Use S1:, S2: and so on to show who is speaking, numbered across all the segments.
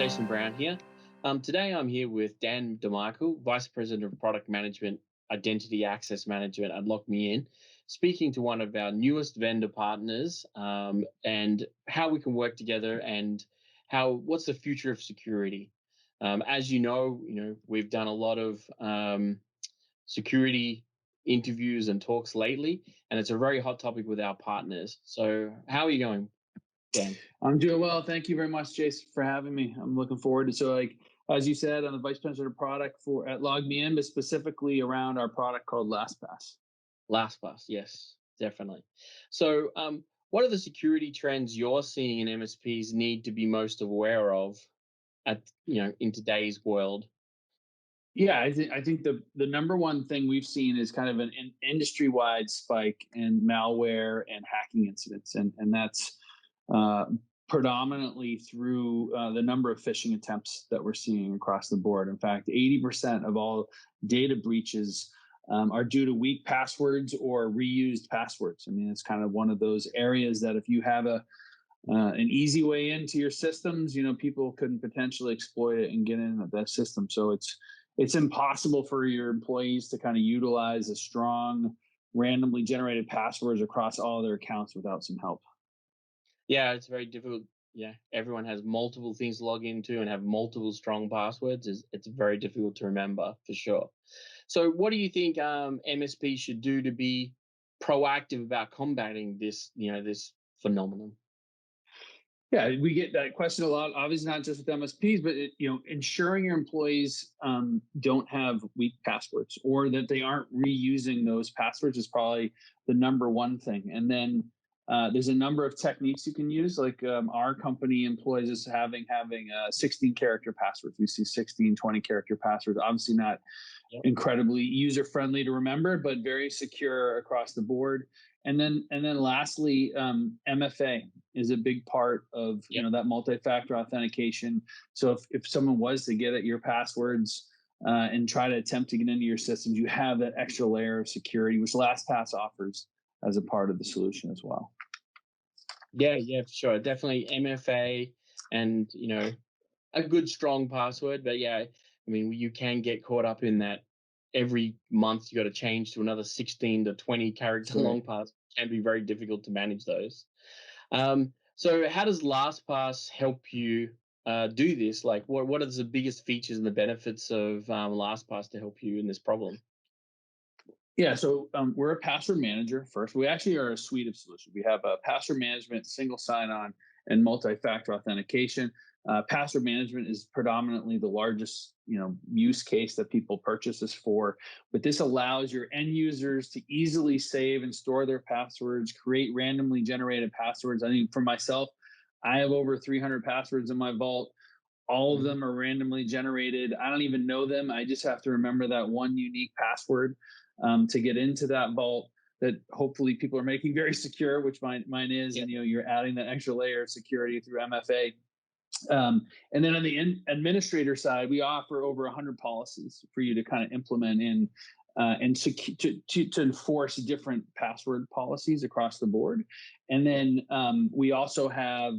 S1: Jason Brown here. Today I'm here with Dan DeMichael, Vice President of Product Management, Identity Access Management at LockMeIn, speaking to one of our newest vendor partners and how we can work together and what's the future of security. As we've done a lot of security interviews and talks lately, and it's a very hot topic with our partners. So how are you going, Dan?
S2: I'm doing well. Thank you very much, Jason, for having me. I'm looking forward to as you said, I'm the vice president of product at LogMeIn, but specifically around our product called LastPass.
S1: LastPass, yes, definitely. So, what are the security trends you're seeing in MSPs need to be most aware of in today's world?
S2: Yeah, I think the number one thing we've seen is kind of an industry-wide spike in malware and hacking incidents, and that's predominantly through the number of phishing attempts that we're seeing across the board. In fact, 80% of all data breaches are due to weak passwords or reused passwords. I mean, it's kind of one of those areas that if you have an easy way into your systems, people couldn't potentially exploit it and get in at that system. So it's impossible for your employees to kind of utilize a strong, randomly generated passwords across all their accounts without some help.
S1: Yeah, it's very difficult. Yeah, everyone has multiple things to log into and have multiple strong passwords. It's very difficult to remember for sure. So, what do you think MSP should do to be proactive about combating this phenomenon?
S2: Yeah, we get that question a lot. Obviously, not just with MSPs, but ensuring your employees don't have weak passwords or that they aren't reusing those passwords is probably the number one thing. And then there's a number of techniques you can use. Like our company employs us having 16 character passwords. We see 16, 20 character passwords. Obviously not incredibly user friendly to remember, but very secure across the board. And then lastly, MFA is a big part of that multi-factor authentication. So if someone was to get at your passwords and try to attempt to get into your systems, you have that extra layer of security, which LastPass offers as a part of the solution as well.
S1: Yeah, for sure. Definitely MFA and, a good strong password. But yeah, I mean, you can get caught up in that every month you got to change to another 16 to 20 character long password. It can be very difficult to manage those. So how does LastPass help you do this? Like what are the biggest features and the benefits of LastPass to help you in this problem?
S2: Yeah, so we're a password manager first. We actually are a suite of solutions. We have a password management, single sign-on, and multi-factor authentication. Password management is predominantly the largest, use case that people purchase this for. But this allows your end users to easily save and store their passwords, create randomly generated passwords. I think for myself, I have over 300 passwords in my vault. All of them are randomly generated. I don't even know them. I just have to remember that one unique password to get into that vault that hopefully people are making very secure, which mine is. Yep. And you're adding that extra layer of security through MFA. And then on the administrator side, we offer over 100 policies for you to kind of implement in and to enforce different password policies across the board. And then we also have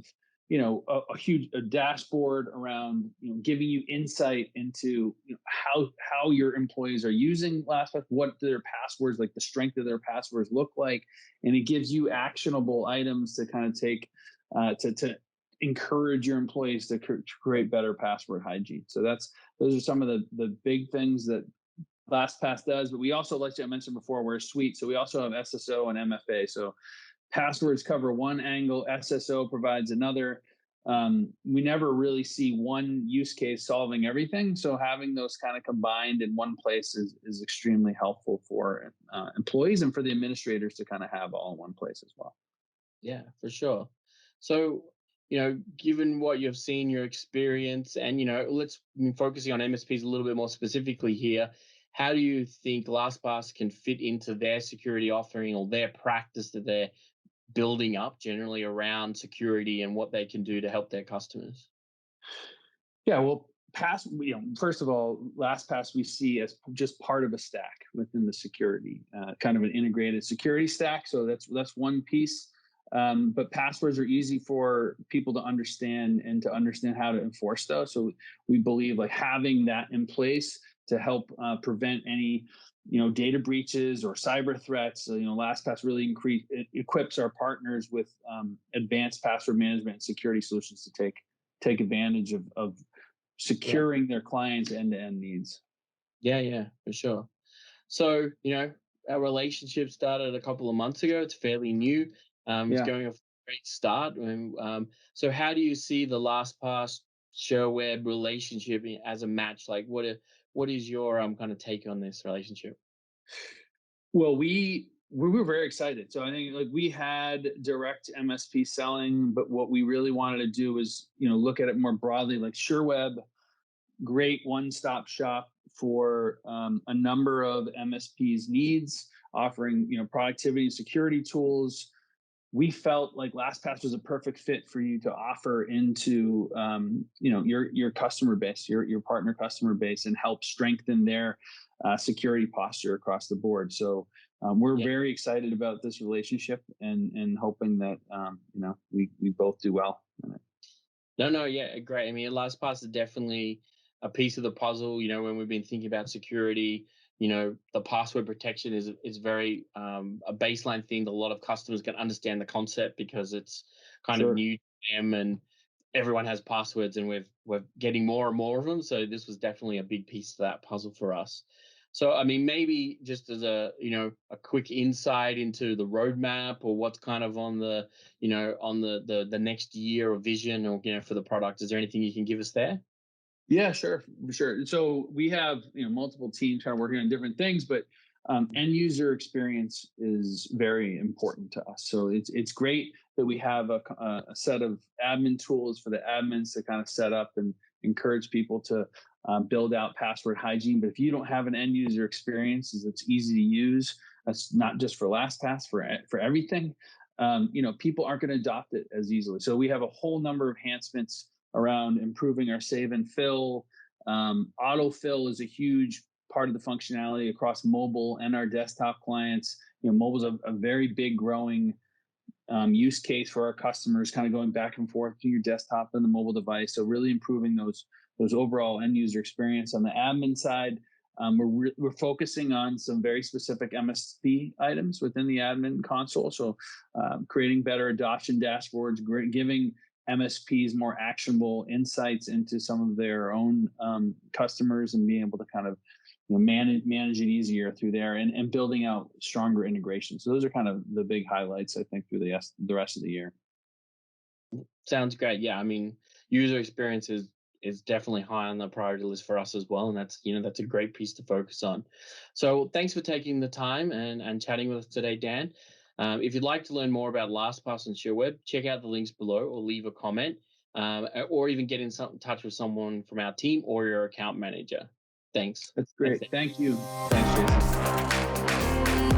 S2: a huge dashboard around giving you insight into how your employees are using LastPass, what their passwords, like the strength of their passwords look like, and it gives you actionable items to kind of take to encourage your employees to create better password hygiene. So those are some of the big things that LastPass does. But we also, like I mentioned before, we're a suite, so we also have SSO and MFA. So passwords cover one angle, SSO provides another. We never really see one use case solving everything. So having those kind of combined in one place is extremely helpful for employees and for the administrators to kind of have all in one place as well.
S1: Yeah, for sure. So, given what you've seen, your experience, and, let's focusing on MSPs a little bit more specifically here, how do you think LastPass can fit into their security offering or their practice that they're building up generally around security and what they can do to help their customers?
S2: Yeah, well, first of all, LastPass we see as just part of a stack within the security, kind of an integrated security stack. So that's one piece. but passwords are easy for people to understand and to understand how to enforce those. So we believe like having that in place to help prevent any data breaches or cyber threats. LastPass really equips our partners with advanced password management and security solutions to take advantage of
S1: Yeah.
S2: securing their clients' end-to-end needs.
S1: Yeah, for sure. So, our relationship started a couple of months ago. It's fairly new. It's
S2: Yeah.
S1: going off a great start. And, so how do you see the LastPass Sherweb relationship as a match? Like, what is your kind of take on this relationship?
S2: Well, we were very excited. So I think like we had direct MSP selling, but what we really wanted to do was look at it more broadly. Like Sherweb, great one-stop shop for a number of MSPs needs, offering productivity and security tools. We felt like LastPass was a perfect fit for you to offer into your customer base, your partner customer base, and help strengthen their security posture across the board. So we're
S1: Yeah.
S2: very excited about this relationship and hoping that we both do well in it.
S1: No, yeah, great. I mean, LastPass is definitely a piece of the puzzle. When we've been thinking about security, the password protection is very a baseline thing that a lot of customers can understand the concept because it's kind of
S2: Sure.
S1: new to them, and everyone has passwords, and we're getting more and more of them. So this was definitely a big piece of that puzzle for us. So I mean, maybe just as a quick insight into the roadmap or what's kind of on the next year or vision or for the product. Is there anything you can give us there?
S2: Yeah, sure. So we have multiple teams kind of working on different things, but end user experience is very important to us. So it's great that we have a set of admin tools for the admins to kind of set up and encourage people to build out password hygiene. But if you don't have an end user experience that's easy to use, that's not just for LastPass, for everything. People aren't going to adopt it as easily. So we have a whole number of enhancements around improving our save and fill. Autofill is a huge part of the functionality across mobile and our desktop clients. Mobile is a very big growing use case for our customers, kind of going back and forth to your desktop and the mobile device. So really improving those overall end user experience. On the admin side, we're focusing on some very specific MSP items within the admin console. So creating better adoption dashboards, giving MSPs more actionable insights into some of their own customers and being able to kind of manage it easier through there and building out stronger integration. So those are kind of the big highlights, I think, through the rest of the year.
S1: Sounds great. Yeah, I mean, user experience is definitely high on the priority list for us as well, and that's a great piece to focus on. So thanks for taking the time and chatting with us today, Dan. If you'd like to learn more about LastPass and Sherweb, check out the links below or leave a comment, or even get in touch with someone from our team or your account manager. Thanks.
S2: That's
S1: Thanks.
S2: great. Thank you. Thanks, Jason.